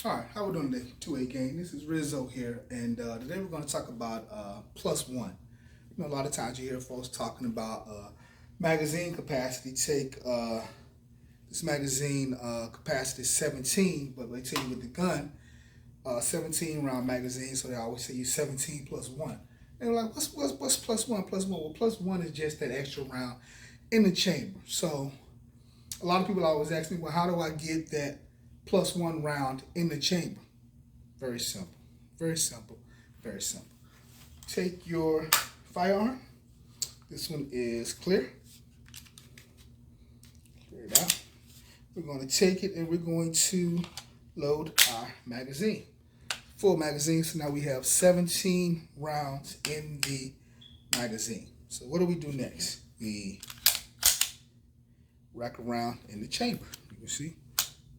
Alright, how we doing today? 2A gang. This is Rizzo here, and today we're going to talk about plus one. You know, a lot of times you hear folks talking about magazine capacity. Take this magazine capacity is 17, but they tell you with the gun, 17 round magazine, so they always say you 17 plus one. And they're like, what's plus one? Plus one? Well, plus one is just that extra round in the chamber. So a lot of people always ask me, well, how do I get that plus one round in the chamber? Very simple, very simple, very simple. Take your firearm. This one is clear. Clear it out. We're going to take it and we're going to load our magazine. Full magazine, so now we have 17 rounds in the magazine. So what do we do next? We rack around in the chamber. You can see,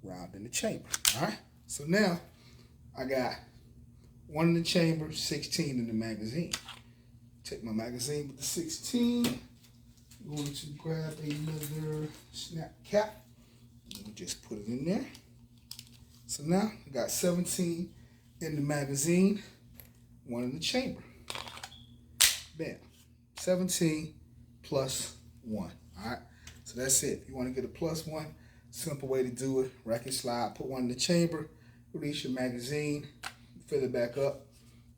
round in the chamber. All right. So now I got one in the chamber, 16 in the magazine. Take my magazine with the 16. I'm going to grab another snap cap. And just put it in there. So now I got 17 in the magazine, one in the chamber. Bam. 17 plus one. All right. So that's it. If you want to get a plus one, simple way to do it. Rack and slide, put one in the chamber, release your magazine, fill it back up.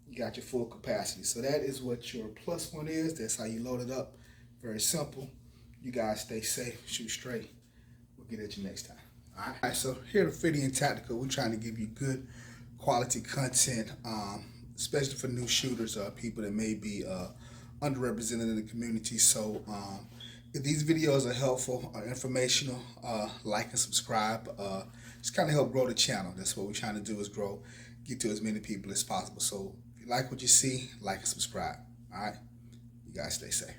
You got your full capacity. So that is what your plus one is. That's how you load it up. Very simple. You guys stay safe, shoot straight. We'll get at you next time. All right. So here at Fitty and Tactical, we're trying to give you good quality content, especially for new shooters, people that may be underrepresented in the community. So if these videos are helpful or informational, like and subscribe. Just kind of help grow the channel. That's what we're trying to do, is grow, get to as many people as possible. So if you like what you see, like and subscribe. All right? You guys stay safe.